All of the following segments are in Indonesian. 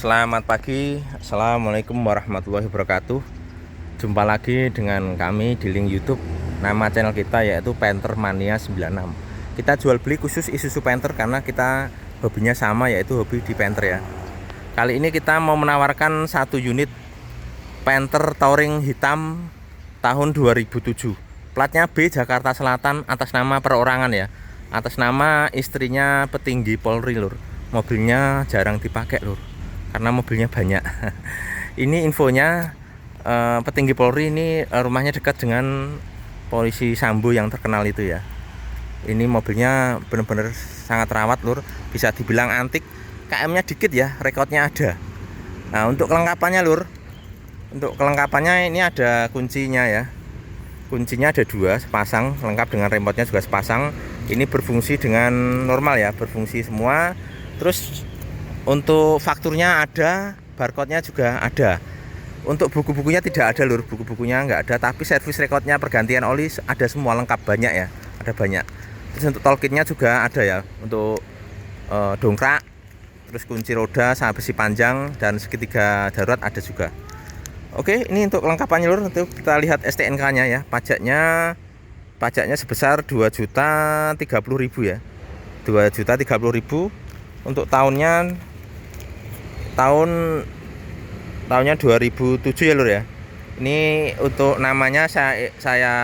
Selamat pagi, Assalamualaikum warahmatullahi wabarakatuh. Jumpa lagi dengan kami di link YouTube. Nama channel kita yaitu Panther Mania 96. Kita jual beli khusus Isuzu Panther karena kita hobinya sama, yaitu hobi di Panther ya. Kali ini kita mau menawarkan satu unit Panther Touring hitam tahun 2007. Platnya B, Jakarta Selatan, atas nama perorangan ya. Atas nama istrinya petinggi Polri lur. Mobilnya jarang dipakai lur, karena mobilnya banyak. Ini infonya, petinggi Polri ini rumahnya dekat dengan polisi Sambo yang terkenal itu ya. Ini mobilnya benar-benar sangat rawat lur, bisa dibilang antik. KM-nya dikit ya, rekodnya ada. Nah, untuk kelengkapannya lur, untuk kelengkapannya ini ada kuncinya ya. Kuncinya ada 2 sepasang, lengkap dengan remote-nya juga sepasang. Ini berfungsi dengan normal ya, berfungsi semua. Terus untuk fakturnya ada, barcode-nya juga ada. Untuk buku-bukunya tidak ada lur, buku-bukunya nggak ada. Tapi servis rekodnya, pergantian oli ada semua, lengkap, banyak ya, ada banyak. Terus untuk toolkitnya juga ada ya, untuk dongkrak, terus kunci roda sama besi panjang dan segitiga darurat ada juga. Oke, ini untuk kelengkapannya lur. Nanti kita lihat STNK-nya ya. Pajaknya sebesar 2.030.000 ya. 2.030.000. Untuk tahunnya 2007 ya lur ya. Ini untuk namanya saya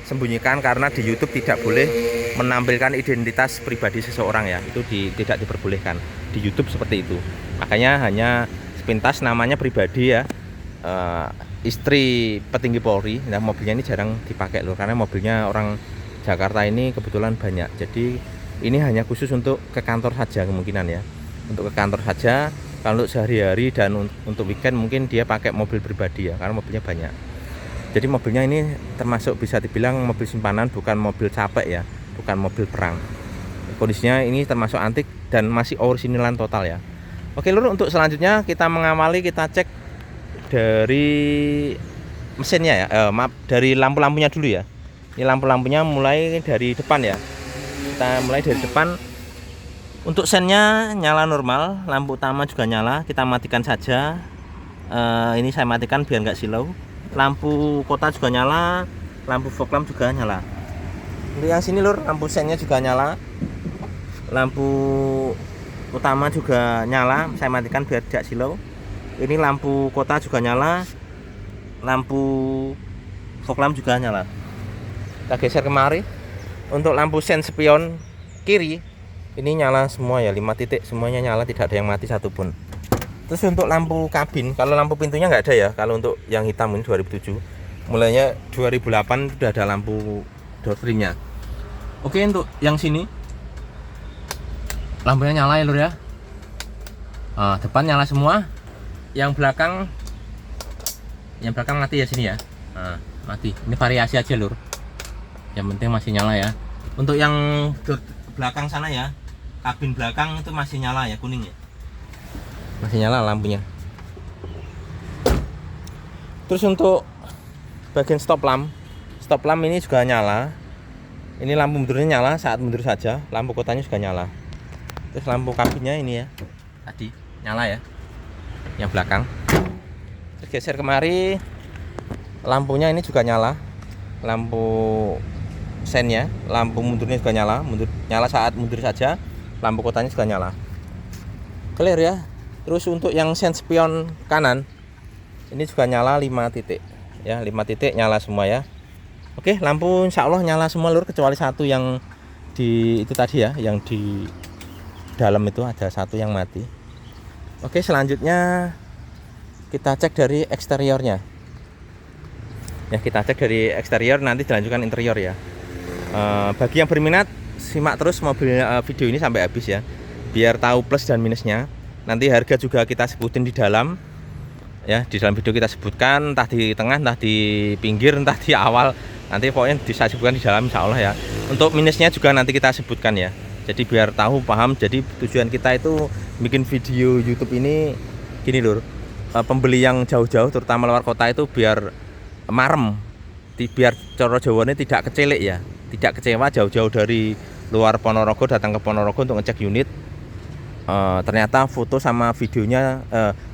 sembunyikan karena di YouTube tidak boleh menampilkan identitas pribadi seseorang ya. Itu tidak diperbolehkan di YouTube seperti itu. Makanya hanya sepintas namanya pribadi ya. Istri petinggi Polri. Nah, mobilnya ini jarang dipakai loh, karena mobilnya orang Jakarta ini kebetulan banyak. Jadi ini hanya khusus untuk ke kantor saja kemungkinan ya, untuk ke kantor saja. Kalau untuk sehari-hari dan untuk weekend mungkin dia pakai mobil pribadi ya, karena mobilnya banyak. Jadi mobilnya ini termasuk bisa dibilang mobil simpanan, bukan mobil capek ya, bukan mobil perang. Kondisinya ini termasuk antik dan masih originalan total ya. Oke lur, untuk selanjutnya kita mengawali, kita cek dari mesinnya ya, maaf, dari lampu-lampunya dulu ya. Ini lampu-lampunya mulai dari depan ya. Kita mulai dari depan. Untuk sennya nyala normal, lampu utama juga nyala. Kita matikan saja. Ini saya matikan biar nggak silau. Lampu kota juga nyala, lampu fog lamp juga nyala. Untuk yang sini lur, lampu sennya juga nyala. Lampu utama juga nyala, saya matikan biar tidak silau. Ini lampu kota juga nyala, lampu fog lamp juga nyala. Kita geser kemari. Untuk lampu sen spion kiri ini nyala semua ya, 5 titik semuanya nyala, tidak ada yang mati satupun. Terus untuk lampu kabin, kalau lampu pintunya nggak ada ya. Kalau untuk yang hitam ini 2007, mulainya 2008 sudah ada lampu door trimnya. Oke, untuk yang sini lampunya nyala ya lur ya. Depan nyala semua. Yang belakang mati ya sini ya. Mati. Ini variasi aja lur, yang penting masih nyala ya. Untuk yang belakang sana ya, kabin belakang itu masih nyala ya, kuning ya, masih nyala lampunya. Terus untuk bagian stop lamp ini juga nyala. Ini lampu mundurnya nyala saat mundur saja, lampu kotanya juga nyala. Terus lampu kabinnya ini ya, tadi nyala ya, yang belakang. Terus geser kemari, lampunya ini juga nyala, lampu sennya, lampu mundurnya juga nyala saat mundur saja, lampu kotanya juga nyala, clear ya. Terus untuk yang sen spion kanan ini juga nyala 5 titik ya, 5 titik nyala semua ya. Oke, lampu insya Allah nyala semua lur, kecuali satu yang di itu tadi ya, yang di dalam itu ada satu yang mati. Oke, selanjutnya kita cek dari eksteriornya ya, kita cek dari eksterior, nanti dilanjutkan interior ya. Bagi yang berminat simak terus video ini sampai habis ya, biar tahu plus dan minusnya. Nanti harga juga kita sebutin di dalam ya, di dalam video kita sebutkan, entah di tengah, entah di pinggir, entah di awal, nanti pokoknya bisa sebutkan di dalam insya Allah ya. Untuk minusnya juga nanti kita sebutkan ya, jadi biar tahu paham. Jadi tujuan kita itu bikin video YouTube ini gini lur, pembeli yang jauh-jauh terutama luar kota itu biar marem, biar coro jawane tidak kecelik ya, tidak kecewa jauh-jauh dari luar Ponorogo datang ke Ponorogo untuk ngecek unit. ternyata foto sama videonya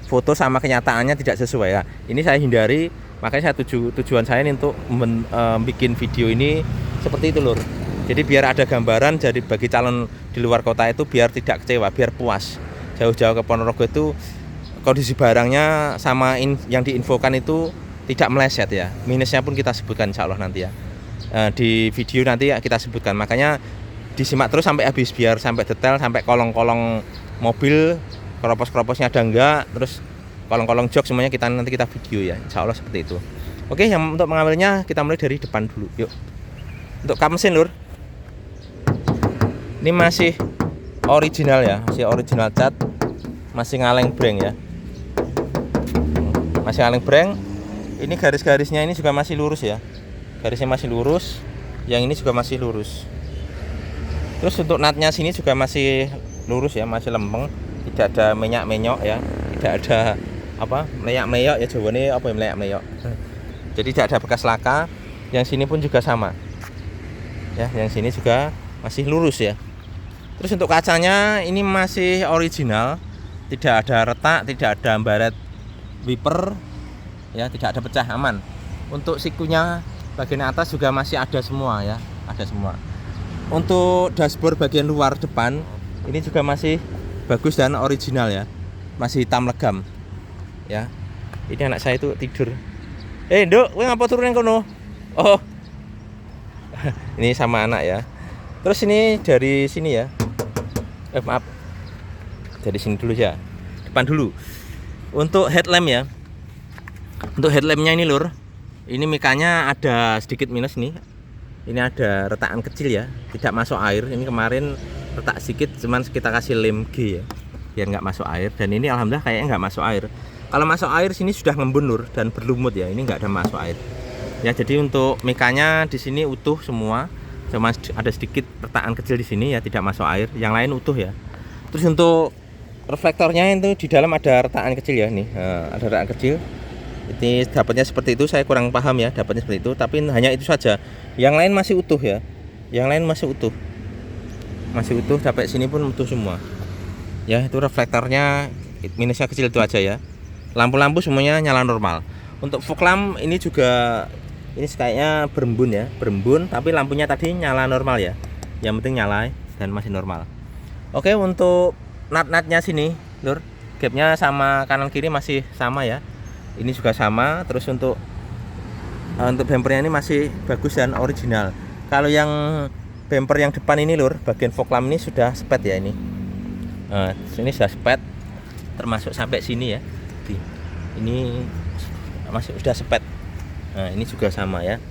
foto sama kenyataannya tidak sesuai ya. Ini saya hindari, makanya tujuan saya ini untuk bikin video ini seperti itu lur. Jadi biar ada gambaran, jadi bagi calon di luar kota itu biar tidak kecewa, biar puas. Jauh-jauh ke Ponorogo itu kondisi barangnya sama yang diinfokan itu tidak meleset ya. Minusnya pun kita sebutkan insya Allah nanti ya. Di video nanti kita sebutkan, makanya disimak terus sampai habis biar sampai detail, sampai kolong-kolong mobil, keropos-keroposnya ada enggak, terus kolong-kolong jok semuanya nanti kita video ya, insya Allah seperti itu. Oke, yang untuk mengambilnya kita mulai dari depan dulu, yuk. Untuk kap mesin lur, ini masih original ya, masih original cat, masih ngaleng breng ya, masih ngaleng breng. Ini garis-garisnya ini juga masih lurus ya, garisnya masih lurus, yang ini juga masih lurus. Terus untuk natnya sini juga masih lurus ya, masih lempeng, tidak ada menyak-menyok ya, tidak ada apa meleyak-meleyak ya, jawabannya apa ya, meleyak-meleyak. Jadi tidak ada bekas laka. Yang sini pun juga sama ya, yang sini juga masih lurus ya. Terus untuk kacanya ini masih original, tidak ada retak, tidak ada baret wiper ya, tidak ada pecah, aman. Untuk sikunya bagian atas juga masih ada semua ya, ada semua. Untuk dashboard bagian luar depan ini juga masih bagus dan original ya, masih hitam legam ya. Ini anak saya itu tidur. Nduk, kowe ngapa turunin kono? Oh. Ini sama anak ya. Terus ini dari sini ya. Maaf. Dari sini dulu ya. Depan dulu. Untuk headlamp ya. Untuk headlampnya ini lur, ini mikanya ada sedikit minus nih. Ini ada retakan kecil ya, tidak masuk air. Ini kemarin retak sedikit, cuman kita kasih lem G ya, biar nggak masuk air. Dan ini alhamdulillah kayaknya nggak masuk air. Kalau masuk air sini sudah ngembun lur dan berlumut ya. Ini nggak ada masuk air. Ya jadi untuk mikanya di sini utuh semua, cuma ada sedikit retakan kecil di sini ya, tidak masuk air. Yang lain utuh ya. Terus untuk reflektornya itu di dalam ada retakan kecil ya nih, ada retakan kecil. Ini dapatnya seperti itu, saya kurang paham ya dapatnya seperti itu, tapi hanya itu saja. Yang lain masih utuh ya, yang lain masih utuh, sampai sini pun utuh semua ya. Itu reflektornya minusnya kecil itu aja ya. Lampu-lampu semuanya nyala normal. Untuk fog lamp ini juga ini kayaknya berembun ya, berembun, tapi lampunya tadi nyala normal ya, yang penting nyala dan masih normal. Oke, untuk nat-natnya sini lur, gapnya sama kanan kiri masih sama ya. Ini juga sama. Terus untuk bumpernya ini masih bagus dan original. Kalau yang bumper yang depan ini lur, bagian fog lamp ini sudah spet ya ini. Ini sudah spet, termasuk sampai sini ya. Ini masih sudah spet. Nah, ini juga sama ya.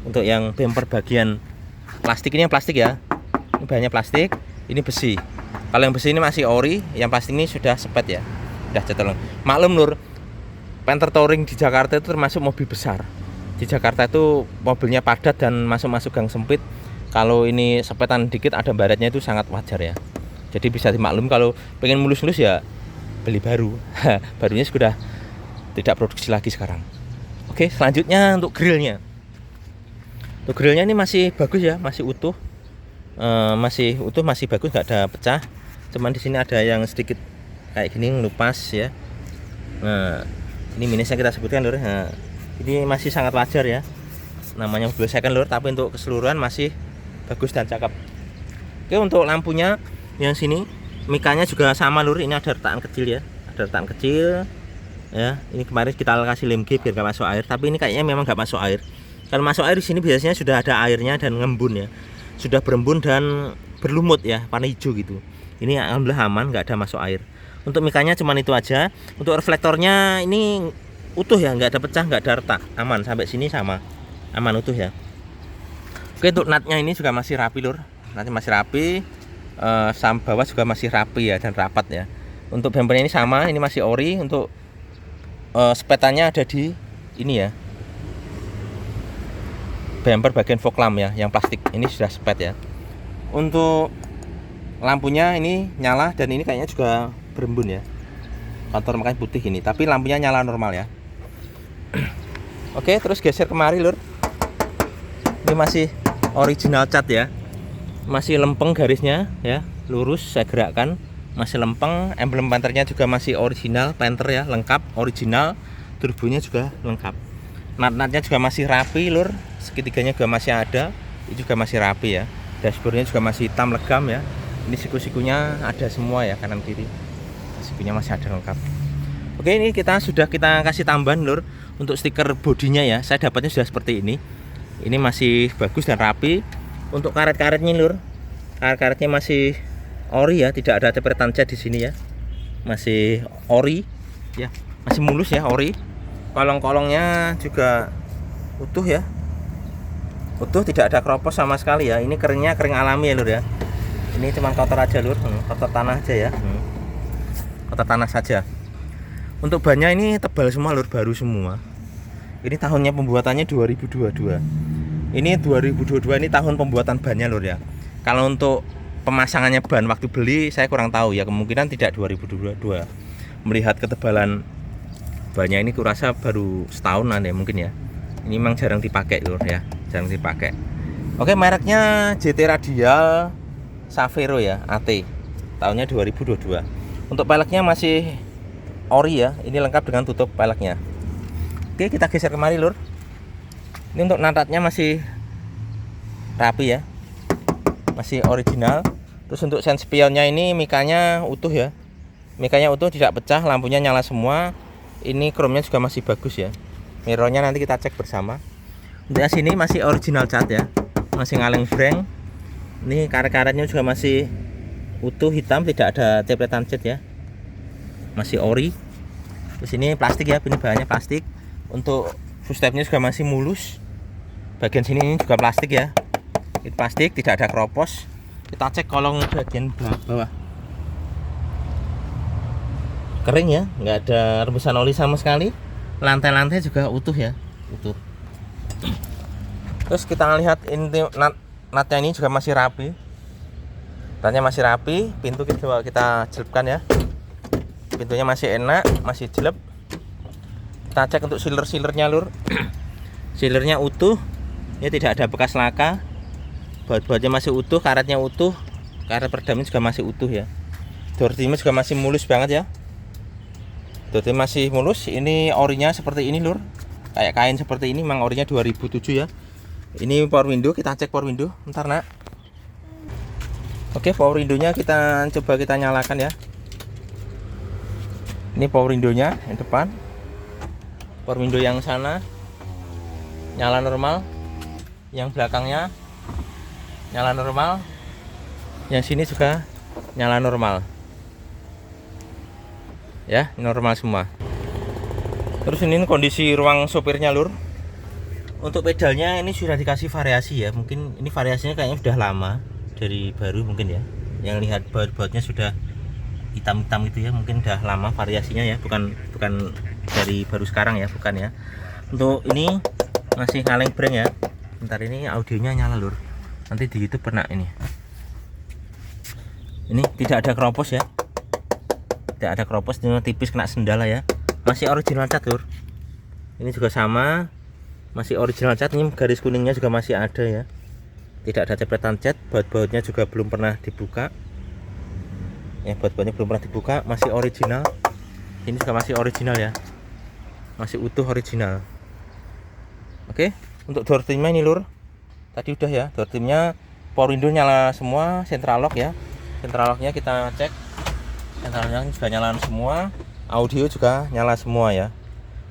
Untuk yang bumper bagian plastik ini yang plastik ya. Ini bahannya plastik, ini besi. Kalau yang besi ini masih ori, yang plastik ini sudah spet ya. Sudah ceteleng. Maklum lur, Panther Touring di Jakarta itu termasuk mobil besar. Di Jakarta itu mobilnya padat dan masuk gang sempit. Kalau ini sepetan dikit ada baretnya itu sangat wajar ya. Jadi bisa dimaklum kalau pengen mulus-mulus ya beli baru. Barunya sudah tidak produksi lagi sekarang. Oke, selanjutnya untuk grillnya. Untuk grillnya ini masih bagus ya, masih utuh. Masih utuh, masih bagus, nggak ada pecah. Cuman di sini ada yang sedikit kayak gini ngelupas ya. Nah, ini minusnya kita sebutkan lur. Nah, ini masih sangat wajar ya, namanya mobil second lur, tapi untuk keseluruhan masih bagus dan cakep. Oke, untuk lampunya yang sini mikanya juga sama lur. Ini ada retakan kecil ya, ada retakan kecil ya. Ini kemarin kita kasih lem G biar gak masuk air, tapi ini kayaknya memang gak masuk air. Kalau masuk air di sini biasanya sudah ada airnya dan ngembun ya, sudah berembun dan berlumut ya, warna hijau gitu. Ini alhamdulillah aman, nggak ada masuk air. Untuk mikanya cuman itu aja. Untuk reflektornya ini utuh ya, nggak ada pecah, nggak ada retak, aman. Sampai sini sama, aman utuh ya. Oke, untuk natnya ini juga masih rapi lur, nanti masih rapi. Sam bawah juga masih rapi ya dan rapat ya. Untuk bumpernya ini sama, ini masih ori. Untuk sepetannya ada di ini ya, bumper bagian fog lamp ya, yang plastik ini sudah spet ya. Untuk lampunya ini nyala dan ini kayaknya juga berembun ya, kantor makanya putih ini, tapi lampunya nyala normal ya. Oke, terus geser kemari lur. Ini masih original cat ya, masih lempeng garisnya ya, lurus. Saya gerakkan masih lempeng. Emblem Panthernya juga masih original Panther ya, lengkap original. Turbonya juga lengkap. Nat-natnya juga masih rapi lur, segitiganya juga masih ada, ini juga masih rapi ya. Dashboardnya juga masih hitam legam ya. Ini siku-sikunya ada semua ya, kanan kiri. Sikunya masih ada lengkap. Oke, ini kita kasih tambahan lur untuk stiker bodinya ya. Saya dapatnya sudah seperti ini. Ini masih bagus dan rapi. Untuk karet-karetnya lur, karet-karetnya masih ori ya, tidak ada cepretan cat di sini ya. Masih ori ya, masih mulus ya, ori. Kolong-kolongnya juga utuh ya, utuh, tidak ada keropos sama sekali ya. Ini keringnya kering alami ya lur ya. Ini cuma kotor aja lur, kotor tanah aja ya, kotor tanah saja. Untuk bannya ini tebal semua lur, baru semua. Ini tahunnya pembuatannya 2022. Ini 2022, ini tahun pembuatan bannya lur ya. Kalau untuk pemasangannya ban waktu beli saya kurang tahu ya, kemungkinan tidak 2022. Melihat ketebalan bannya ini kurasa baru setahunan ya mungkin ya. Ini memang jarang dipakai lur ya, jarang dipakai. Oke, mereknya JT Radial Savero ya, AT. Tahunnya 2022. Untuk peleknya masih ori ya, ini lengkap dengan tutup peleknya. Oke, kita geser kemari lur. Ini untuk natatnya masih rapi ya, masih original. Terus untuk sen spionnya ini mikanya utuh ya, mikanya utuh, tidak pecah, lampunya nyala semua. Ini chrome-nya juga masih bagus ya. Mirrornya nanti kita cek bersama. Untuk sini masih original cat ya, masih ngaleng breng. Ini karet-karetnya juga masih utuh hitam, tidak ada cepretan cat ya, masih ori. Terus ini plastik ya, ini bahannya plastik. Untuk footstepnya juga masih mulus. Bagian sini ini juga plastik ya, ini plastik, tidak ada keropos. Kita cek kolong bagian bawah, kering ya, nggak ada rebusan oli sama sekali. Lantai-lantai juga utuh ya, utuh. Terus kita lihat inti natnya ini juga masih rapi, natnya masih rapi. Pintu kita jelebkan ya, pintunya masih enak, masih jeleb. Kita cek untuk sealer-sealernya lur. Sealernya utuh ya, tidak ada bekas laka. Baut-bautnya masih utuh, karetnya utuh, karet perdamnya juga masih utuh ya. Door trimnya juga masih mulus banget ya, door trim masih mulus. Ini orinya seperti ini lur, kayak kain seperti ini, memang orinya 2007 ya. Ini power window, kita cek power window ntar nak. Oke, power windownya kita coba kita nyalakan ya. Ini power windownya yang depan, power window yang sana nyala normal, yang belakangnya nyala normal, yang sini juga nyala normal ya, normal semua. Terus ini kondisi ruang sopirnya lur. Untuk pedalnya ini sudah dikasih variasi ya, mungkin ini variasinya kayaknya sudah lama dari baru mungkin ya. Yang lihat baut-bautnya sudah hitam-hitam gitu ya, mungkin udah lama variasinya ya, bukan dari baru sekarang ya, bukan ya. Untuk ini masih kaleng breng ya. Bentar, ini audionya nyala lur, nanti di YouTube pernah ini. Ini tidak ada keropos ya, tidak ada keropos, cuma tipis kena sendal ya. Masih original cat lur. Ini juga sama, masih original cat. Ini garis kuningnya juga masih ada ya, tidak ada cepretan cat. Baut-bautnya juga belum pernah dibuka ya, baut-bautnya belum pernah dibuka, masih original. Ini juga masih original ya, masih utuh original. Oke, untuk door trimnya ini lur, tadi udah ya, door trimnya power window nyala semua, central lock ya. Central locknya kita cek, central locknya juga nyala semua, audio juga nyala semua ya.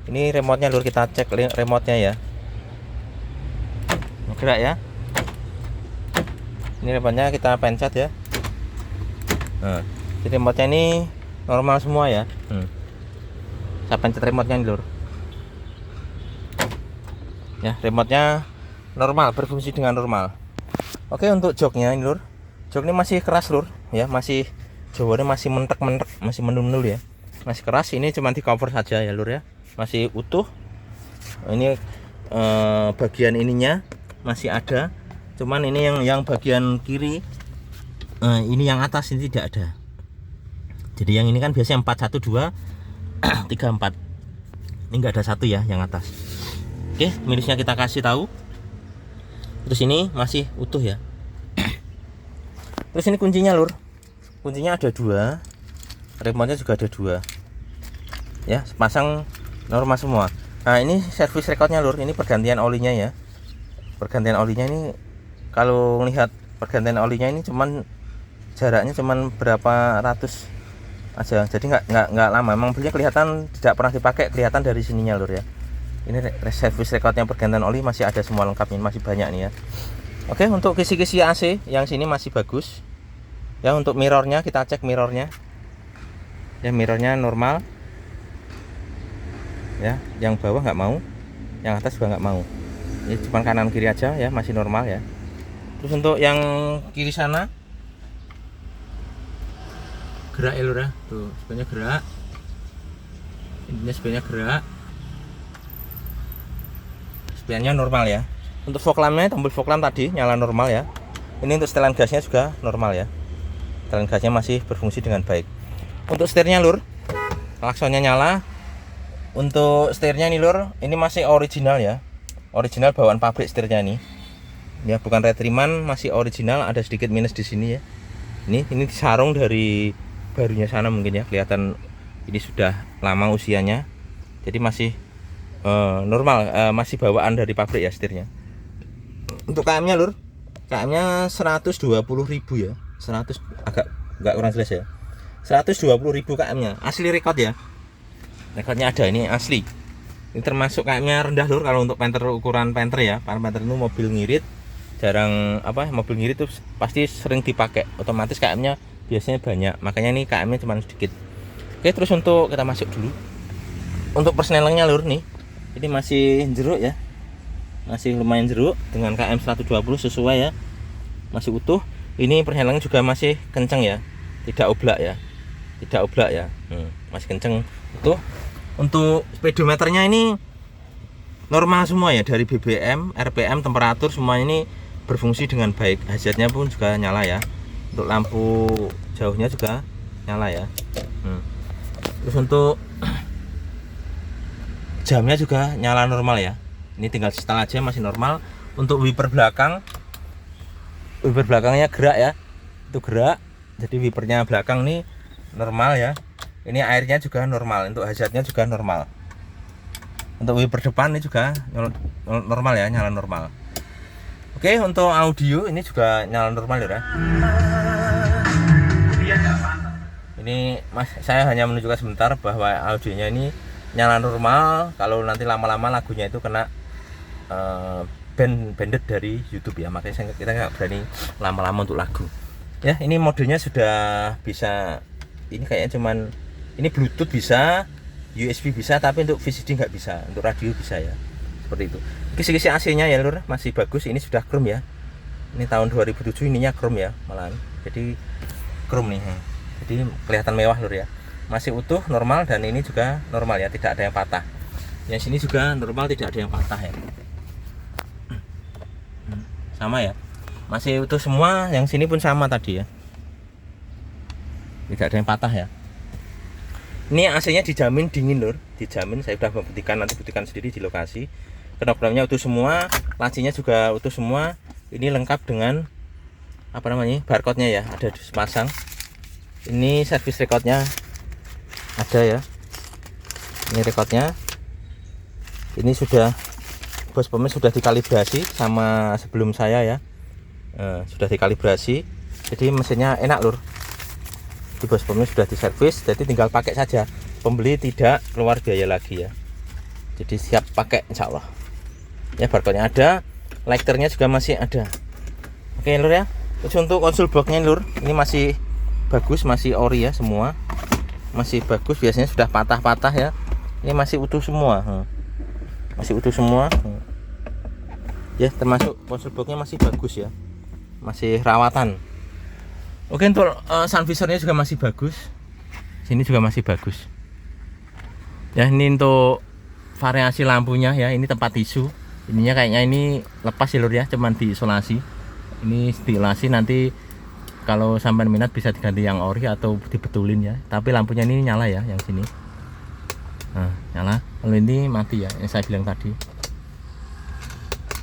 Ini remote-nya lur, kita cek remote-nya ya, gerak ya. Ini remote-nya kita pencet ya. Nah, jadi remote-nya ini normal semua ya. Saya pencet remote-nya nih lur ya, remote-nya normal, berfungsi dengan normal. Oke, untuk joknya ini lur, jok ini masih keras lur ya, masih jawabannya masih mentek-mentek, masih menul-menul ya, masih keras. Ini cuma di cover saja ya lur ya, masih utuh. Ini bagian ininya masih ada, cuman ini yang bagian kiri, ini yang atas ini tidak ada. Jadi yang ini kan biasanya 412 34, ini enggak ada satu ya yang atas. Oke, minusnya kita kasih tahu. Terus ini masih utuh ya. Terus ini kuncinya lur, kuncinya ada dua. remote-nya juga ada 2 ya, pasang normal semua. Nah ini servis recordnya lur, ini pergantian olinya ya. Pergantian olinya ini kalau melihat pergantian olinya ini cuman jaraknya cuman berapa ratus aja, jadi nggak lama. Memang belinya kelihatan tidak pernah dipakai, kelihatan dari sininya lur ya. Ini servis recordnya pergantian oli masih ada semua lengkap, ini masih banyak nih ya. Oke, untuk kisi-kisi AC yang sini masih bagus ya. Untuk mirrornya kita cek mirrornya ya, mirrornya normal ya. Yang bawah nggak mau, yang atas juga nggak mau, ini cuma kanan kiri aja ya, masih normal ya. Terus untuk yang kiri sana gerak ya lur ya, tuh sebenarnya gerak, intinya sebenarnya gerak, spiannya normal ya. Untuk fog lampnya, tombol fog lamp tadi nyala normal ya. Ini untuk setelan gasnya juga normal ya, setelan gasnya masih berfungsi dengan baik. Untuk setirnya lur, klaksonnya nyala. Untuk setirnya nih lur, ini masih original ya, original bawaan pabrik setirnya nih ya, bukan retriman, masih original. Ada sedikit minus di sini ya. Ini sarung dari barunya sana mungkin ya, kelihatan ini sudah lama usianya, jadi masih normal, masih bawaan dari pabrik ya setirnya. Untuk KM-nya lur, KM-nya 120.000 ya, 100 agak nggak kurang jelas ya, 120.000 KM-nya, asli record ya, rekodnya ada, ini asli. Ini termasuk KM-nya rendah lur kalau untuk Panther, ukuran Panther ya. Panther itu mobil ngirit jarang, mobil ngirit itu pasti sering dipakai, otomatis KM-nya biasanya banyak, makanya ini KM-nya cuma sedikit. Oke, terus untuk kita masuk dulu untuk persnelingnya lur nih, ini masih jeruk ya, masih lumayan jeruk dengan KM 120 sesuai ya, masih utuh. Ini persnelingnya juga masih kenceng ya, tidak oblak ya, tidak oblak ya, masih kenceng utuh. Untuk speedometernya ini normal semua ya, dari BBM, RPM, temperatur semuanya ini berfungsi dengan baik. Hazardnya pun juga nyala ya. Untuk lampu jauhnya juga nyala ya. Terus untuk jamnya juga nyala normal ya. Ini tinggal setel aja, masih normal. Untuk wiper belakang, wiper belakangnya gerak ya, itu gerak. Jadi wipernya belakang nih normal ya. Ini airnya juga normal. Untuk hazardnya juga normal. Untuk wiper depan ini juga normal ya, nyala normal. Oke, untuk audio ini juga nyala normal ya. Ini saya hanya menunjukkan sebentar bahwa audionya ini nyala normal. Kalau nanti lama-lama lagunya itu kena banded dari YouTube ya, makanya kita nggak berani lama-lama untuk lagu. Ya, ini modenya sudah bisa. Ini kayaknya cuman ini Bluetooth bisa, USB bisa, tapi untuk VCD nggak bisa. Untuk radio bisa ya, seperti itu. Kisi-kisi AC-nya ya lur masih bagus. Ini sudah chrome ya. Ini tahun 2007, ininya chrome ya malahan. Jadi chrome nih. Jadi kelihatan mewah lur ya. Masih utuh, normal, dan ini juga normal ya, tidak ada yang patah. Yang sini juga normal, tidak ada yang patah ya. Sama ya. Masih utuh semua, yang sini pun sama tadi ya. Tidak ada yang patah ya. Ini AC-nya dijamin dingin lur, dijamin. Saya sudah membuktikan, nanti buktikan sendiri di lokasi. Knop-knopnya utuh semua, lacinya juga utuh semua. Ini lengkap dengan barcode-nya ya, ada dipasang. Ini service recordnya ada ya. Ini recordnya. Ini sudah bos pomnya sudah dikalibrasi sama sebelum saya ya. Sudah dikalibrasi, jadi mesinnya enak lur. Di bos pomnya sudah diservis, jadi tinggal pakai saja. Pembeli tidak keluar biaya lagi ya. Jadi siap pakai insya Allah. Ya, barcode-nya ada, lighternya juga masih ada. Oke lur ya. Terus untuk konsol boxnya lur, ini masih bagus, masih ori ya semua. Masih bagus, biasanya sudah patah-patah ya. Ini masih utuh semua. Masih utuh semua. Ya, termasuk konsol boxnya masih bagus ya. Masih rawatan. Oke, untuk sun visornya juga masih bagus. Sini juga masih bagus. Ya, ini untuk variasi lampunya ya, ini tempat tisu. Ininya kayaknya ini lepas ya lur ya, cuman diisolasi. Ini diisolasi, nanti kalau sampai minat bisa diganti yang ori atau dibetulin ya. Tapi lampunya ini nyala ya, yang sini. Nah, nyala. Kalau ini mati ya, yang saya bilang tadi.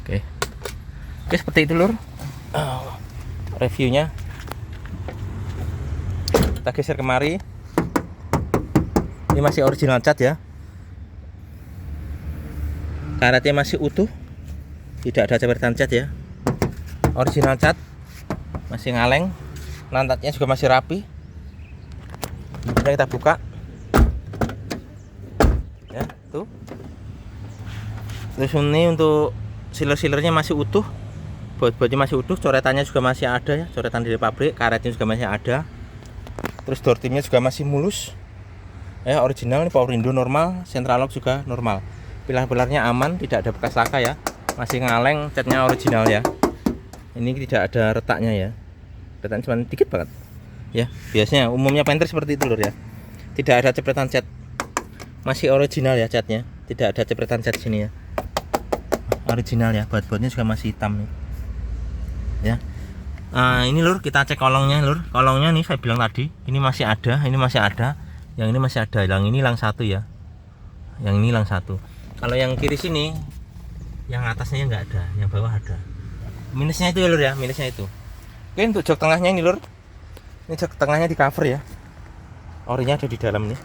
Oke. Oke, seperti itu lur. Reviewnya. Kita geser kemari. Ini masih original cat ya. Karetnya masih utuh, tidak ada cepetan cat ya. Original cat, masih ngaleng, lantatnya juga masih rapi. Kemudian kita buka, ya tuh. Terus ini untuk sealer-sealernya masih utuh, baut-bautnya masih utuh, coretannya juga masih ada ya, coretan dari pabrik, karetnya juga masih ada. Terus door trimnya juga masih mulus, ya original. Ini power window normal, central lock juga normal. Pilar-pilarnya aman, tidak ada bekas laka ya, masih ngaleng, catnya original ya. Ini tidak ada retaknya ya, retaknya cuma dikit banget ya. Biasanya umumnya Panther seperti itu lur ya, tidak ada cepretan cat, masih original ya catnya, tidak ada cepretan cat sini ya, original ya. Baut-bautnya juga masih hitam nih ya. Ini lur, kita cek kolongnya lur. Kolongnya nih saya bilang tadi, ini masih ada, ini masih ada, yang ini masih ada, yang ini hilang satu ya, yang ini hilang satu. Kalau yang kiri sini, yang atasnya nggak ada, yang bawah ada. Minusnya itu ya lur ya, minusnya itu. Oke, untuk jok tengahnya ini lur, ini jok tengahnya di cover ya, orinya ada di dalam nih.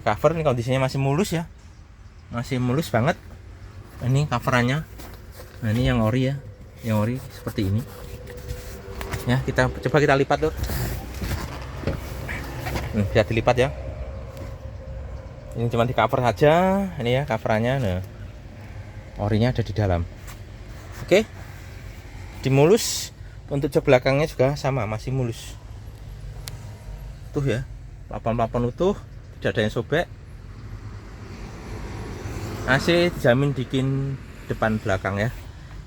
Cover ini kondisinya masih mulus ya, masih mulus banget. Ini coverannya, nah ini yang ori ya, yang ori seperti ini. Ya, kita coba kita lipat lur. Bisa dilipat ya. Ini cuma di cover saja, ini ya coverannya. Nah, orinya ada di dalam. Oke, di mulus. Untuk jok belakangnya juga sama, masih mulus. Tuh ya, papan-papan utuh, tidak ada yang sobek. AC dijamin bikin depan belakang ya.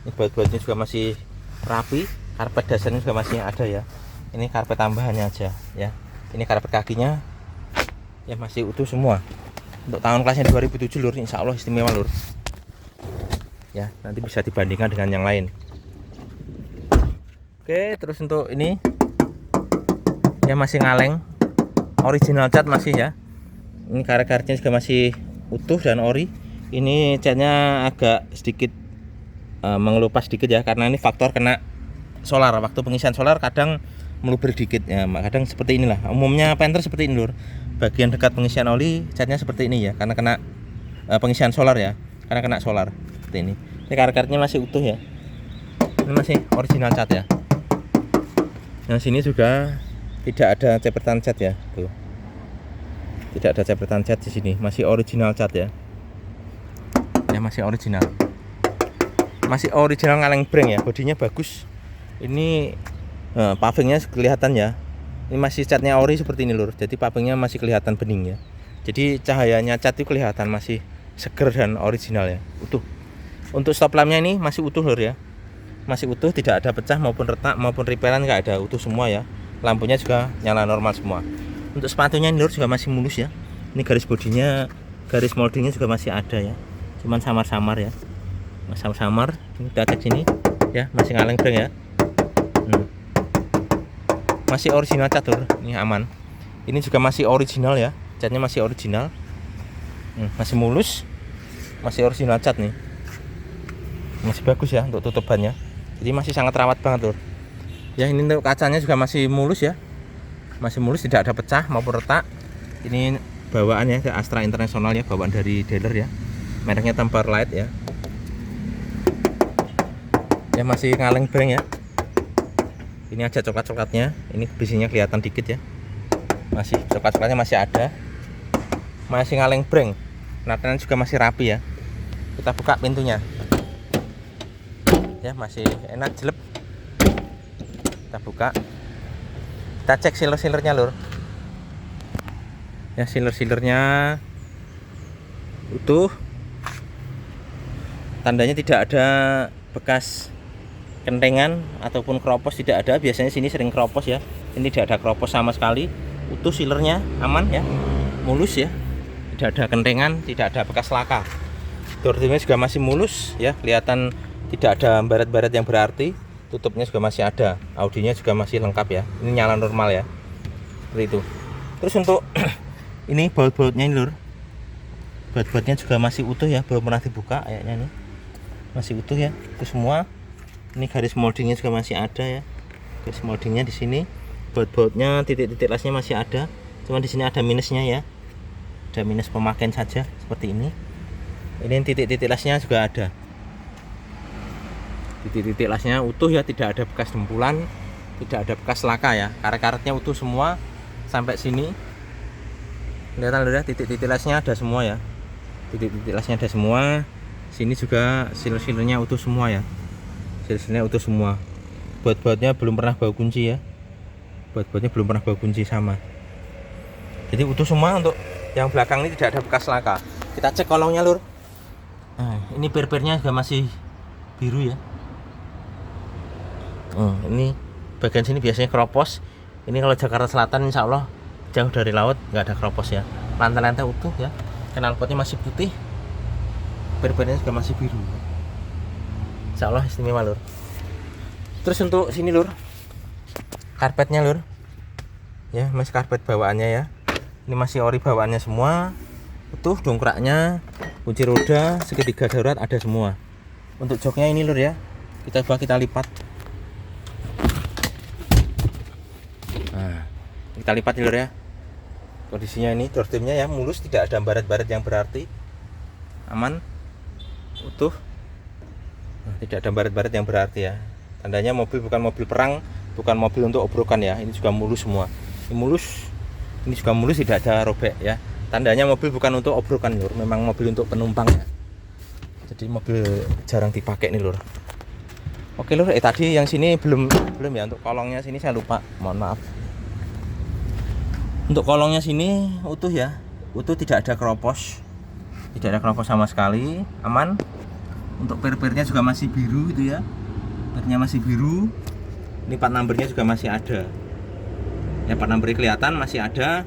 Ini baut-bautnya juga masih rapi, karpet dasarnya juga masih ada ya. Ini karpet tambahannya aja ya. Ini karpet kakinya ya masih utuh semua. Untuk tahun kelasnya 2007 lur, insya Allah istimewa lur ya, nanti bisa dibandingkan dengan yang lain. Oke, terus untuk ini ya masih ngaleng, original cat masih ya. Ini karet-karetnya juga masih utuh dan ori. Ini catnya agak sedikit mengelupas sedikit ya, karena ini faktor kena solar. Waktu pengisian solar kadang meluber dikit ya, kadang seperti inilah. Umumnya Panther seperti ini lur, bagian dekat pengisian oli catnya seperti ini ya, karena kena pengisian solar ya, karena kena solar seperti ini. Ini karet-karetnya masih utuh ya, ini masih original cat ya. Yang sini juga tidak ada cepetan cat ya, tuh tidak ada cepetan cat di sini, masih original cat ya. Ya masih original, masih original ngaleng breng ya, bodinya bagus. Ini pavingnya kelihatan ya, ini masih catnya ori seperti ini lur, jadi pavingnya masih kelihatan bening ya. Jadi cahayanya cat itu kelihatan masih seger dan original ya, utuh. Untuk stop lampnya ini masih utuh lur ya, masih utuh, tidak ada pecah maupun retak maupun ripelan, nggak ada, utuh semua ya. Lampunya juga nyala normal semua. Untuk sepatunya ini lur juga masih mulus ya. Ini garis bodinya, garis moldingnya juga masih ada ya, cuman samar-samar ya, samar-samar. Ini kita cek sini ya, masih ngaleng breng ya. Masih original cat lur, ini aman. Ini juga masih original ya, catnya masih original. Masih mulus, masih original cat nih, masih bagus ya untuk tutupannya. Jadi masih sangat rawat banget lur ya. Ini untuk kacanya juga masih mulus ya, masih mulus, tidak ada pecah maupun retak. Ini bawaannya Astra International ya, bawaan dari dealer ya, mereknya Temper Light ya. Ya masih ngaleng breng ya. Ini aja coklat-coklatnya, ini bisinya kelihatan dikit ya, masih coklat-coklatnya masih ada, masih ngaleng breng. Natannya juga masih rapi ya. Kita buka pintunya ya, masih enak jelek. Kita buka, kita cek sealer-sealernya lur ya. Sealer-sealernya utuh, tandanya tidak ada bekas kentengan ataupun keropos, tidak ada. Biasanya sini sering keropos ya, ini tidak ada keropos sama sekali. Utuh sealernya, aman ya, mulus ya, tidak ada kentengan, tidak ada bekas laka. Door trimnya juga masih mulus ya, kelihatan tidak ada baret-baret yang berarti. Tutupnya juga masih ada, audinya juga masih lengkap ya. Ini nyala normal ya, seperti itu. Terus untuk ini baut-bautnya ini lur, baut-bautnya juga masih utuh ya, belum pernah dibuka kayaknya nih, masih utuh ya, itu semua. Ini garis moldingnya juga masih ada ya, garis moldingnya di sini. Baut-bautnya, titik-titik lasnya masih ada, cuma di sini ada minusnya ya. ada minus pemakaian saja seperti ini. Ini titik-titik lasnya juga ada, titik-titik lasnya utuh ya, tidak ada bekas dempulan, tidak ada bekas laka ya, karet-karetnya utuh semua sampai sini. Kelihatan lur ya, titik-titik lasnya ada semua ya, titik-titik lasnya ada semua. Sini juga sil-silnya utuh semua ya, sil-silnya utuh semua. Baut-bautnya belum pernah bau kunci ya, baut-bautnya belum pernah bau kunci sama. Jadi utuh semua. Untuk yang belakang ini tidak ada bekas laka. Kita cek kolongnya lur. Nah, ini per-pernya juga masih biru ya. Ini bagian sini biasanya keropos. Ini kalau Jakarta Selatan insya Allah jauh dari laut, nggak ada keropos ya. Lantai-lantai utuh ya, knalpotnya masih putih, per-pernya juga masih biru. Insya Allah istimewa lur. Terus untuk sini lur, karpetnya lur ya, masih karpet bawaannya ya. Ini masih ori bawaannya semua utuh, dongkraknya, kunci roda, segitiga darurat ada semua. Untuk joknya ini lur ya, kita lipat. Nah, kita lipat lur ya. Kondisinya ini door trimnya ya mulus, tidak ada baret-baret yang berarti, aman, utuh. Nah, tidak ada baret-baret yang berarti ya. Tandanya mobil bukan mobil perang, bukan mobil untuk obrokan ya. Ini juga mulus semua. Ini mulus, ini juga mulus, tidak ada robek ya. Tandanya mobil bukan untuk obrokan lur, memang mobil untuk penumpang ya. Jadi mobil jarang dipakai nih lur. Oke lur, tadi yang sini belum ya. Untuk kolongnya sini saya lupa, mohon maaf. Untuk kolongnya sini utuh ya, utuh, tidak ada keropos, tidak ada keropos sama sekali, aman. Untuk per-pernya juga masih biru gitu ya, pernya masih biru. Ini plat numbernya juga masih ada ya, plat number kelihatan masih ada.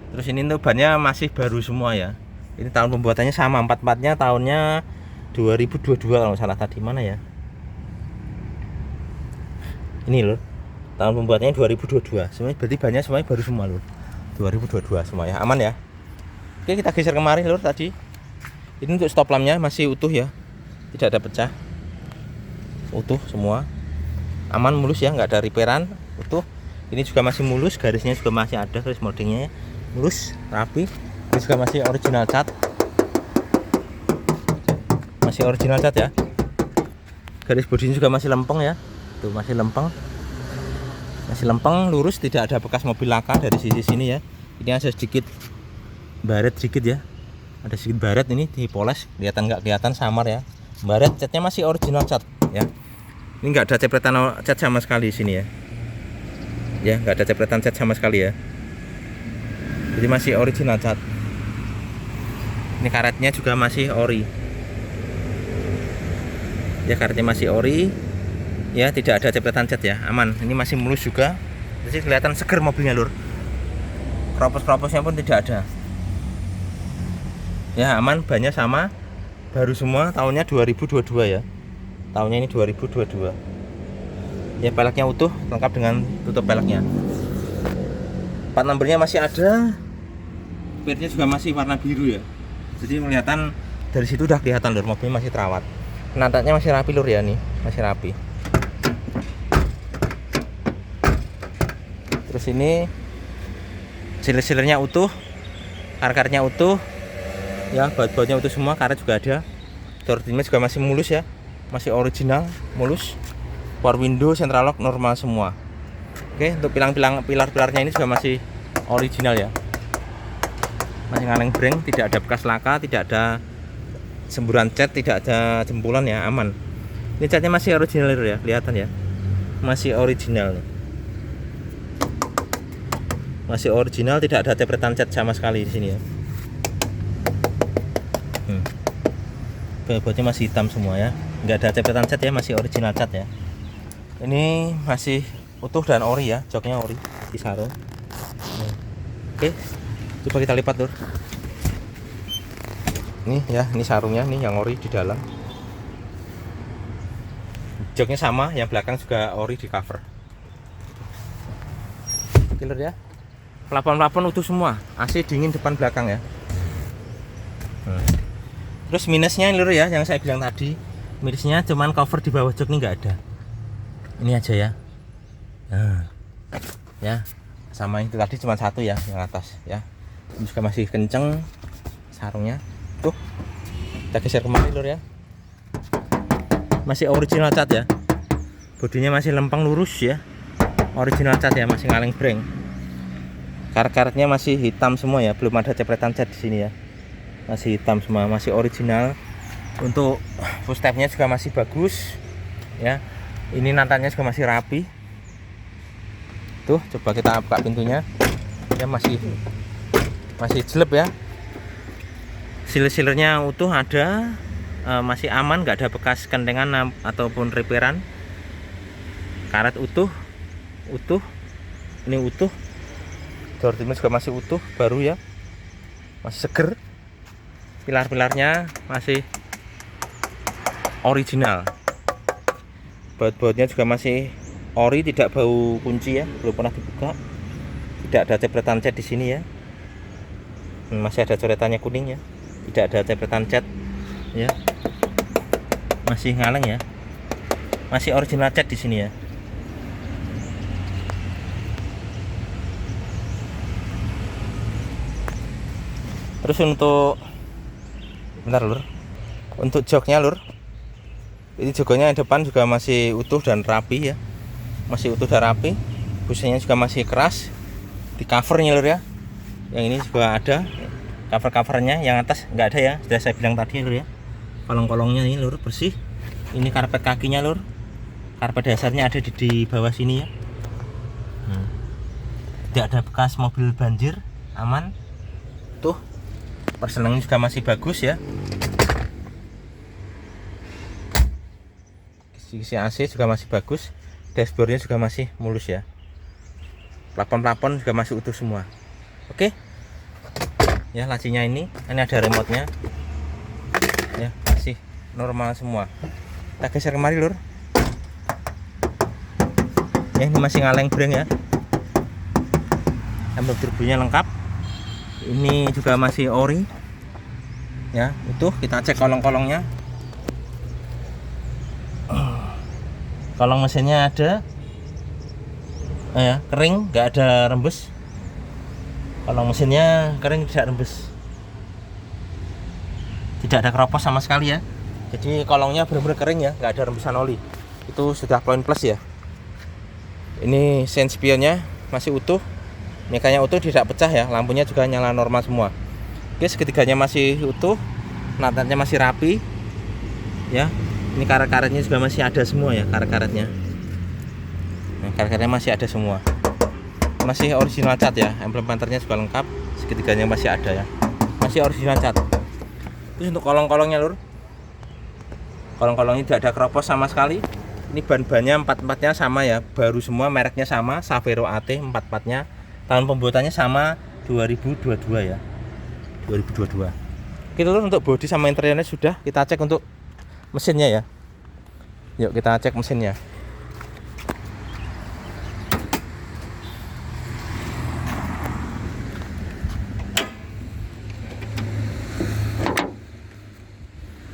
Terus ini tuh bannya masih baru semua ya. Ini tahun pembuatannya sama, empat-empatnya tahunnya 2022 kalau salah tadi, mana ya ini loh, tahun pembuatannya 2022 semuanya, berarti bannya semuanya baru semua loh, 2022 semua ya, aman ya. Oke, kita geser kemari lur tadi. Ini untuk stop lampnya masih utuh ya, tidak ada pecah, utuh semua, aman, mulus ya, nggak ada repairan, utuh. Ini juga masih mulus, garisnya juga masih ada, garis moldingnya mulus, rapi. Ini juga masih original cat, masih original cat ya. Garis bodinya juga masih lempeng ya, tuh masih lempeng, masih lempeng, lurus, tidak ada bekas mobil laka dari sisi sini ya. Ini ada sedikit baret sedikit ya, ada sedikit baret, ini dipoles, kelihatan nggak kelihatan samar ya. Baret, catnya masih original cat ya. Ini nggak ada cepretan cat sama sekali di sini ya. Ya, nggak ada cepretan cat sama sekali ya. Jadi masih original cat. Ini karetnya juga masih ori. Ya, karetnya masih ori. Ya, tidak ada cepretan cat ya, aman. Ini masih mulus juga. Jadi kelihatan seger mobilnya lur. Keropos-keroposnya pun tidak ada. Ya, aman, bannya sama, baru semua, tahunnya 2022 ya. Tahunnya ini 2022. Ya, peleknya utuh, lengkap dengan tutup peleknya. Plat numbernya masih ada. Pirnya juga masih warna biru ya. Jadi kelihatan dari situ udah kelihatan lur, mobilnya masih terawat. Penatanya masih rapi lur ya, nih masih rapi. Terus ini silir-silirnya utuh, karet-karetnya utuh ya, baut-bautnya utuh semua, karet juga ada. Door trimnya juga masih mulus ya, masih original, mulus. Power window, central lock normal semua. Oke, untuk pilar-pilarnya ini juga masih original ya, masih ngaleng breng, tidak ada bekas laka, tidak ada semburan cat, tidak ada jempulan ya, aman. Ini catnya masih original ya, kelihatan ya, masih original, masih original, tidak ada cepretan cat sama sekali di sini ya. Bautnya masih hitam semua ya, nggak ada cepretan cat ya, masih original cat ya. Ini masih utuh dan ori ya, joknya ori di sarung. Oke, coba kita lipat lur. Ini ya, ini sarungnya nih yang ori di dalam. Joknya sama, yang belakang juga ori di cover. Oke lur ya, pelapon-pelapon utuh semua, AC dingin depan belakang ya. Terus minusnya lur ya, yang saya bilang tadi, minusnya cuman cover di bawah jok ini nggak ada. Ini aja ya. Nah, ya sama itu tadi cuma satu ya, yang atas ya. Ini juga masih kenceng sarungnya. Tuh, kita geser kemari lur ya. Masih original cat ya. Bodinya masih lempeng lurus ya. Original cat ya, masih ngaleng breng. Karet-karetnya masih hitam semua ya, belum ada cepretan cat di sini ya. Masih hitam semua, masih original. Untuk footstepnya juga masih bagus ya. Ini nantannya juga masih rapi. Tuh, coba kita buka pintunya. Ya masih jelek ya. Seal-sealernya utuh ada, masih aman, nggak ada bekas kentengan ataupun repairan. Karet utuh. Ini utuh. Door trimnya juga masih utuh, baru ya, masih seger. Pilar-pilarnya masih original. Baut-bautnya juga masih ori, tidak bau kunci ya, belum pernah dibuka. Tidak ada cepretan cat di sini ya. Masih ada coretannya kuning ya, tidak ada cepretan cat ya. Masih ngaleng ya, masih original cat di sini ya. Terus untuk bentar lur, untuk joknya lur, ini joknya yang depan juga masih utuh dan rapi ya, masih utuh dan rapi. Busanya juga masih keras. Di covernya lur ya, yang ini juga ada covernya. Yang atas nggak ada ya, sudah saya bilang tadi lur ya. Kolong-kolongnya ini lur bersih. Ini karpet kakinya lur, karpet dasarnya ada di bawah sini ya. Tidak ada bekas mobil banjir, aman. Tuh, persenangnya juga masih bagus ya. Kisi AC juga masih bagus. Dashboardnya juga masih mulus ya. Plafon juga masih utuh semua. Oke ya, lacinya ini ada remote-nya ya, masih normal semua. Kita geser kemari lur ya. Ini masih ngaleng breng ya. Embel turbonya lengkap. Ini juga masih ori ya, utuh. Kita cek kolong-kolongnya. Kolong mesinnya ada ya, kering, nggak ada rembes. Kolong mesinnya kering, tidak rembes, tidak ada keropos sama sekali ya. Jadi kolongnya benar-benar kering ya, nggak ada rembesan oli. Itu sudah poin plus ya. Ini sen spionnya masih utuh, mekanya utuh, tidak pecah ya. Lampunya juga nyala normal semua. Oke, seketiganya masih utuh, nantannya masih rapi ya. Ini karet-karetnya juga masih ada semua ya, karet-karetnya. Nah, karet-karetnya masih ada semua. Masih original cat ya, emblem Panthernya juga lengkap, seketiganya masih ada ya. Masih original cat. Terus untuk kolong-kolongnya lur, kolong-kolongnya tidak ada keropos sama sekali. Ini ban-bannya empat-empatnya sama ya, baru semua, mereknya sama, Savero AT empat-empatnya. Tahun pembuatannya sama, 2022 ya, 2022. Oke lur, untuk bodi sama interiornya sudah. Kita cek untuk mesinnya ya. Yuk kita cek mesinnya.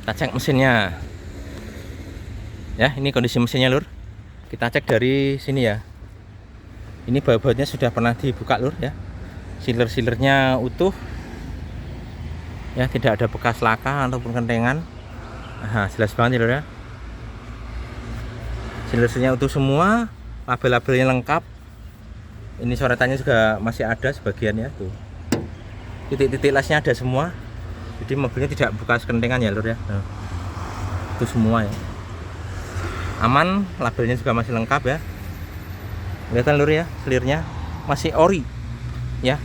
Kita cek mesinnya ya. Ini kondisi mesinnya lur. Kita cek dari sini ya. Ini baut-bautnya sudah pernah dibuka lur ya. Sealer-sealernya utuh ya, tidak ada bekas laka ataupun kentengan. Nah, jelas banget ya lur ya. Sealer-sealernya utuh semua, label-labelnya lengkap. Ini coretannya juga masih ada sebagian ya tuh. Titik-titik lasnya ada semua. Jadi mobilnya tidak bekas kentengan ya lur ya. Nah, itu semua ya. Aman, labelnya juga masih lengkap ya. Kelihatan lur ya, selirnya masih ori ya.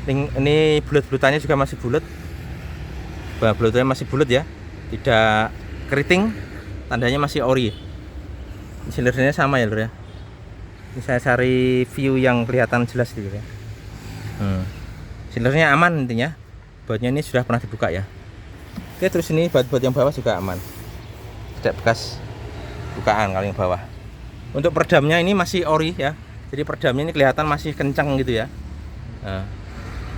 Ini bulat-bulatannya juga masih bulat. Bulat-bulatannya masih bulat ya, tidak keriting, tandanya masih ori. Selirnya sama ya lur ya. Ini saya cari view yang kelihatan jelas gitu ya. Selirnya aman intinya. Bautnya ini sudah pernah dibuka ya. Oke, terus ini baut-baut yang bawah juga aman, tidak bekas bukaan kalau yang bawah. Untuk perdamnya ini masih ori ya, jadi perdamnya ini kelihatan masih kencang gitu ya. Nah,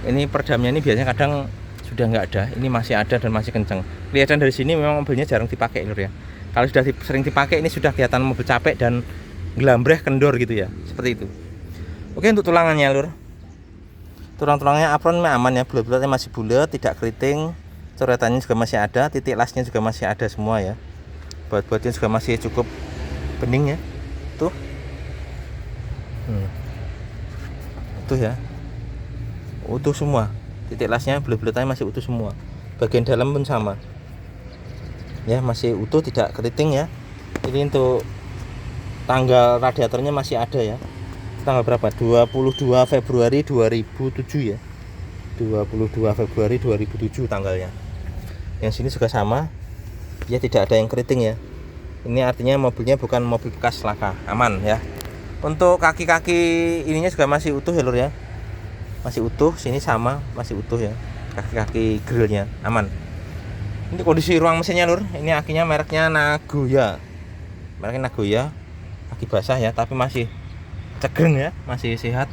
ini perdamnya ini biasanya kadang sudah nggak ada, ini masih ada dan masih kencang. Kelihatan dari sini memang mobilnya jarang dipakai lur ya. Kalau sudah sering dipakai ini sudah kelihatan mobil capek dan gelambreh kendor gitu ya, seperti itu. Oke, untuk tulangannya lur, tulang-tulangnya apron aman ya, bulat-bulatnya masih bulat, tidak keriting, coretannya juga masih ada, titik lasnya juga masih ada semua ya. Baut-bautnya juga masih cukup bening ya. Tuh. Tuh ya. Utuh semua. Titik lasnya bulat-bulatnya masih utuh semua. Bagian dalam pun sama. Ya, masih utuh, tidak keriting ya. Ini untuk tanggal radiatornya masih ada ya. Tanggal berapa? 22 Februari 2007 ya. 22 Februari 2007 tanggalnya. Yang sini juga sama. Ya, tidak ada yang keriting ya. Ini artinya mobilnya bukan mobil bekas laka, aman ya. Untuk kaki-kaki ininya juga masih utuh ya lur ya. Masih utuh, sini sama, masih utuh ya. Kaki-kaki grillnya aman. Ini kondisi ruang mesinnya lur. Ini akinya mereknya Nagoya. Mereknya Nagoya. Aki basah ya, tapi masih cegeng ya, masih sehat.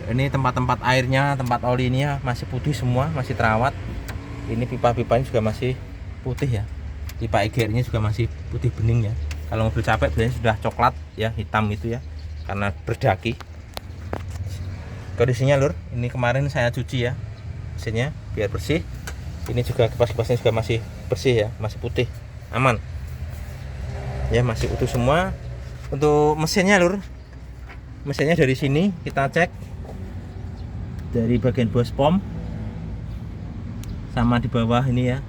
Ini tempat-tempat airnya, tempat olinya masih putih semua, masih terawat. Ini pipa-pipanya juga masih putih ya. Pipa EGR-nya juga masih putih bening ya. Kalau mobil capek biasanya sudah coklat ya, hitam itu ya, karena berdaki. Kondisinya lur, ini kemarin saya cuci ya mesinnya biar bersih. Ini juga kipas-kipasnya juga masih bersih ya, masih putih, aman. Ya, masih utuh semua. Untuk mesinnya lur, mesinnya dari sini kita cek dari bagian bos pom sama di bawah ini ya,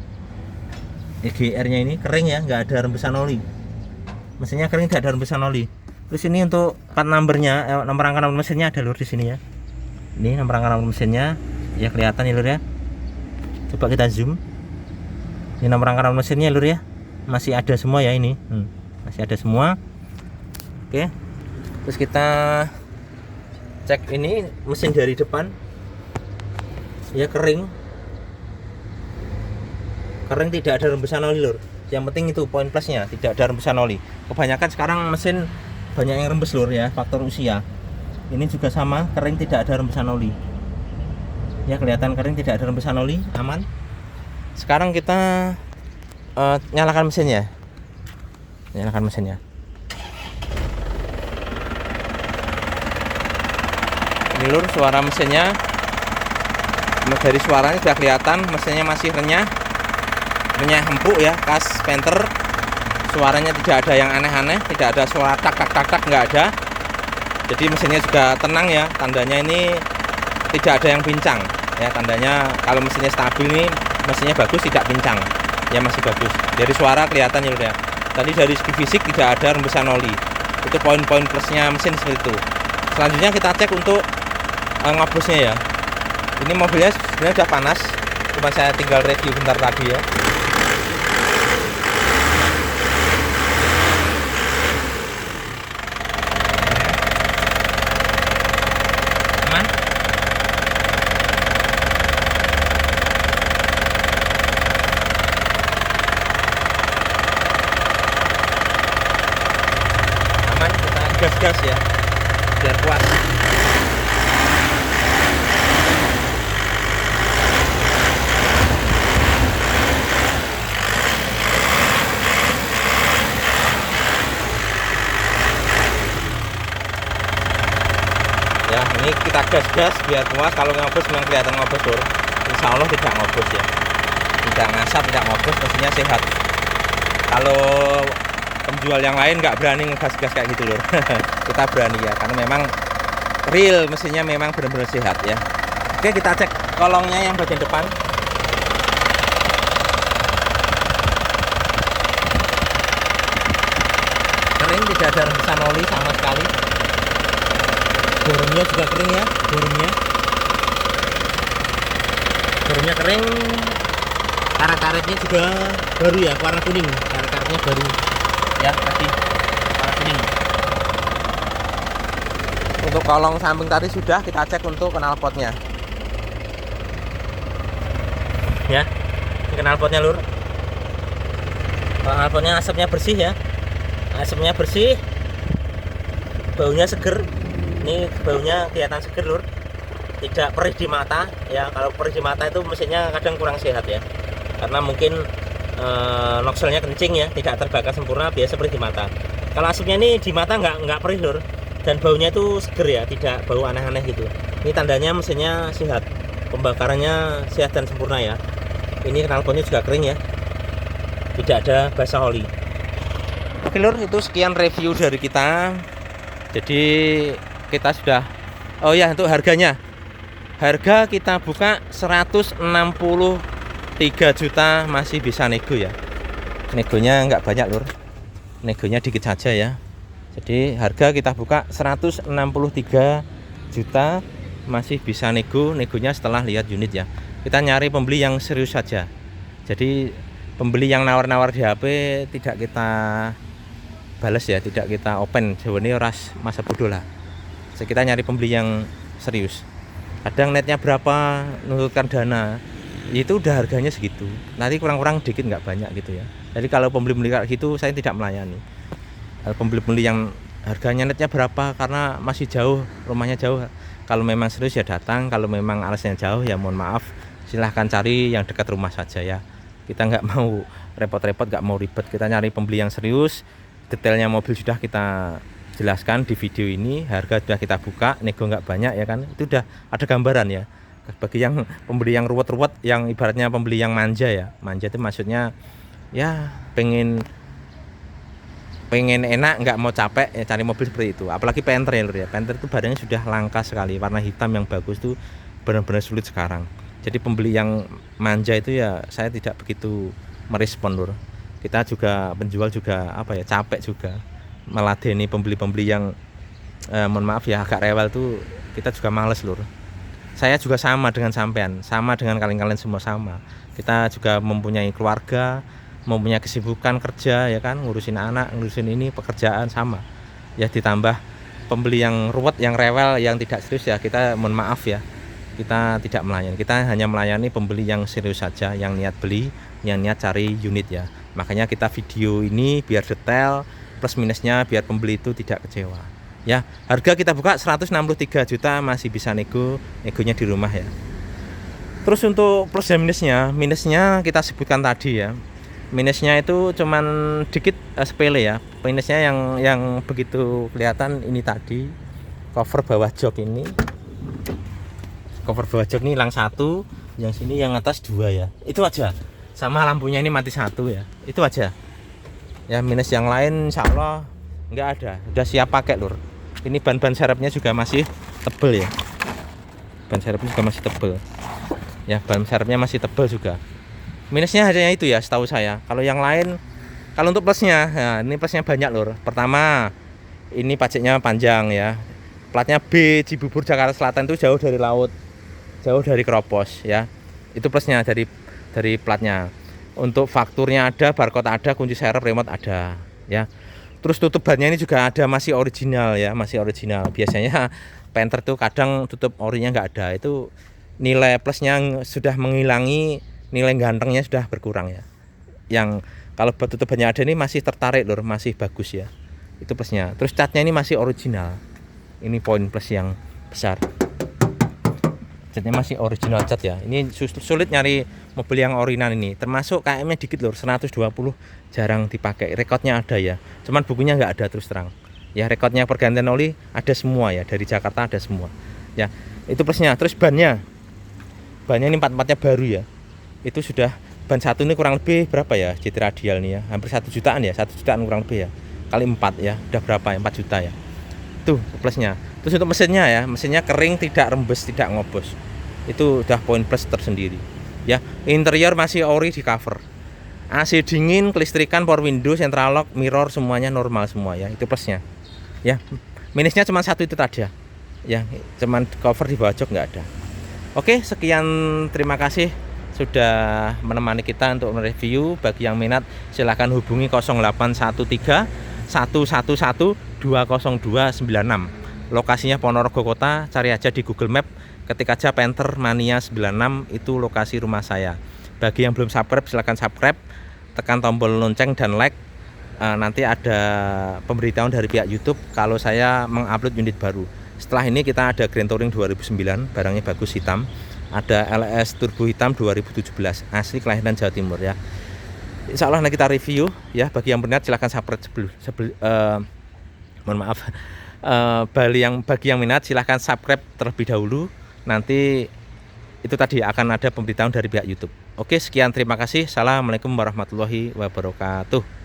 EGR nya ini kering ya, nggak ada rembesan oli. Mesinnya kering, tidak ada rembesan oli. Terus ini untuk part numbernya, nomor rangka nomor mesinnya ada lur di sini ya. Ini nomor rangka nomor mesinnya ya, kelihatan ya lur ya. Coba kita zoom. Ini nomor rangka nomor mesinnya lur ya, masih ada semua ya ini. Masih ada semua. Oke. Terus kita cek ini mesin dari depan ya, kering, tidak ada rembesan oli lur. Yang penting itu poin plusnya, tidak ada rembesan oli. Kebanyakan sekarang mesin banyak yang rembes lur ya, faktor usia. Ini juga sama, kering, tidak ada rembesan oli ya, kelihatan kering, tidak ada rembesan oli, aman. Sekarang kita nyalakan mesinnya. Nyalakan mesinnya. Ini lur suara mesinnya. Dari suaranya sudah kelihatan mesinnya masih renyah empuk ya, khas Panther. Suaranya tidak ada yang aneh-aneh, tidak ada suara tak nggak ada. Jadi mesinnya juga tenang ya, tandanya ini tidak ada yang pincang ya, tandanya kalau mesinnya stabil nih, mesinnya bagus, tidak pincang ya, masih bagus. Dari suara kelihatan ya udah. Tadi dari segi fisik tidak ada rembesan oli. Itu poin-poin plusnya mesin seperti itu. Selanjutnya kita cek untuk ngobosnya ya. Ini mobilnya sebenarnya sudah panas, cuma saya tinggal review bentar tadi ya. Aman. Aman, kita gas-gas ya, biar puas. Ya, ini kita gas-gas biar puas. Kalau ngobos memang kelihatan ngobos lur. Insya Allah tidak ngobos ya, tidak ngasap, tidak ngobos, mesinnya sehat. Kalau penjual yang lain nggak berani ngegas-gas kayak gitu lur. Kita berani ya, karena memang real mesinnya memang benar-benar sehat ya. Oke, kita cek kolongnya yang bagian depan. Kering, tidak ada rembesan oli sama sekali. Borongnya juga kering ya, borongnya kering. Karet-karetnya juga baru ya, warna kuning. Karet-karetnya baru ya, tadi warna kuning. Untuk kolong samping tadi sudah kita cek untuk knalpotnya ya. Ini knalpotnya lur. Knalpotnya asapnya bersih ya, asapnya bersih, baunya seger. Ini baunya kelihatan seger lur, tidak perih di mata ya. Kalau perih di mata itu mesinnya kadang kurang sehat ya, karena mungkin noxelnya kencing ya, tidak terbakar sempurna, biasa perih di mata. Kalau asapnya ini di mata nggak perih lur, dan baunya itu seger ya, tidak bau aneh-aneh gitu. Ini tandanya mesinnya sehat, pembakarannya sehat dan sempurna ya. Ini knalpotnya juga kering ya, tidak ada basah oli. Oke lur, itu sekian review dari kita. Jadi kita sudah, oh ya, untuk harganya, harga kita buka 163 juta, masih bisa nego ya. Negonya nggak banyak lur, negonya dikit saja ya. Jadi harga kita buka 163 juta, masih bisa negonya setelah lihat unit ya. Kita nyari pembeli yang serius saja. Jadi pembeli yang nawar-nawar di HP tidak kita balas ya, tidak kita open. Jawabannya ras masa bodoh lah. Jadi kita nyari pembeli yang serius. Kadang netnya berapa, nuntutkan dana, itu udah harganya segitu. Nanti kurang-kurang dikit nggak banyak gitu ya. Jadi kalau pembeli-pembeli kayak gitu saya tidak melayani. Kalau pembeli-pembeli yang harganya netnya berapa karena masih jauh, rumahnya jauh, kalau memang serius ya datang. Kalau memang alasnya jauh ya mohon maaf, silahkan cari yang dekat rumah saja ya. Kita nggak mau repot-repot, nggak mau ribet. Kita nyari pembeli yang serius. Detailnya mobil sudah kita jelaskan di video ini. Harga sudah kita buka, nego nggak banyak ya kan. Itu udah ada gambaran ya. Bagi yang pembeli yang ruwet-ruwet, yang ibaratnya pembeli yang manja ya. Manja itu maksudnya ya pengen enak, nggak mau capek ya, cari mobil seperti itu. Apalagi Panther ya lur ya. Panther itu barangnya sudah langka sekali, warna hitam yang bagus itu benar-benar sulit sekarang. Jadi pembeli yang manja itu ya saya tidak begitu merespon lur. Kita juga penjual juga apa ya, capek juga meladeni pembeli-pembeli yang mohon maaf ya agak rewel tuh, kita juga males lur. Saya juga sama dengan sampean, sama dengan kalian semua sama. Kita juga mempunyai keluarga, mempunyai kesibukan kerja ya kan, ngurusin anak, ngurusin ini, pekerjaan sama. Ya ditambah pembeli yang ruwet, yang rewel, yang tidak serius ya kita mohon maaf ya. Kita tidak melayani, kita hanya melayani pembeli yang serius saja, yang niat beli, yang niat cari unit ya. Makanya kita video ini biar detail, plus minusnya biar pembeli itu tidak kecewa ya. Harga kita buka 163 juta, masih bisa negonya di rumah ya. Terus untuk plus dan minusnya kita sebutkan tadi ya. Minusnya itu cuman dikit, sepele ya. Minusnya yang begitu kelihatan ini tadi, cover bawah jok ini. Cover bawah jok ini hilang satu, yang sini yang atas dua ya. Itu aja. Sama lampunya ini mati satu ya. Itu aja. Ya minus yang lain insya Allah nggak ada. Udah siap pakai lur. Ini ban serepnya juga masih tebel ya. Ban serepnya juga masih tebel. Ya ban serepnya masih tebel juga. Minusnya hanya itu ya setahu saya. Kalau yang lain, kalau untuk plusnya, nah ini plusnya banyak lur. Pertama, ini pajaknya panjang ya. Platnya B, Cibubur Jakarta Selatan, itu jauh dari laut, jauh dari Kropos ya. Itu plusnya dari platnya. Untuk fakturnya ada, barcode ada, kunci serep, remote ada ya. Terus tutup bannya ini juga ada, masih original ya, masih original. Biasanya Panther tuh kadang tutup orinya nggak ada. Itu nilai plusnya sudah menghilangi, nilai gantengnya sudah berkurang ya. Yang kalau tutup bannya ada ini masih tertarik lur, masih bagus ya. Itu plusnya. Terus catnya ini masih original. Ini poin plus yang besar. Catnya masih original cat ya. Ini sulit nyari mobil yang original ini. Termasuk KM-nya dikit lur, 120 jarang dipakai. Rekodnya ada ya. Cuman bukunya nggak ada terus terang. Ya rekodnya pergantian oli ada semua ya, dari Jakarta ada semua. Ya, itu plusnya. Terus bannya ini 4-4-nya baru ya. Itu sudah ban satu ini kurang lebih berapa ya? GT radial nih ya. Hampir 1 jutaan ya, 1 jutaan kurang lebih ya. Kali 4 ya, udah berapa ya? 4 juta ya. Tuh plusnya. Terus untuk mesinnya ya, mesinnya kering, tidak rembes, tidak ngobos. Itu udah poin plus tersendiri. Ya, interior masih ori di cover. AC dingin, kelistrikan, power window, central lock, mirror semuanya normal semua ya. Itu plusnya. Ya, minusnya cuma satu itu tadi ya. Ya, cuman cover di bawah jok nggak ada. Oke, sekian, terima kasih sudah menemani kita untuk mereview. Bagi yang minat silahkan hubungi 0813 111 20296. Lokasinya Ponorogo Kota, cari aja di Google Map, ketik aja Panther Mania 96, itu lokasi rumah saya. Bagi yang belum subscribe silahkan subscribe, tekan tombol lonceng dan like. Nanti ada pemberitahuan dari pihak YouTube kalau saya mengupload unit baru. Setelah ini kita ada Grand Touring 2009, barangnya bagus, hitam. Ada LS Turbo hitam 2017, asli kelahiran Jawa Timur ya. Insya Allah nanti kita review ya. Bagi yang berminat silahkan subscribe mohon maaf, bagi yang minat silahkan subscribe terlebih dahulu. Nanti itu tadi akan ada pemberitahuan dari pihak YouTube. Oke, sekian, terima kasih. Assalamualaikum warahmatullahi wabarakatuh.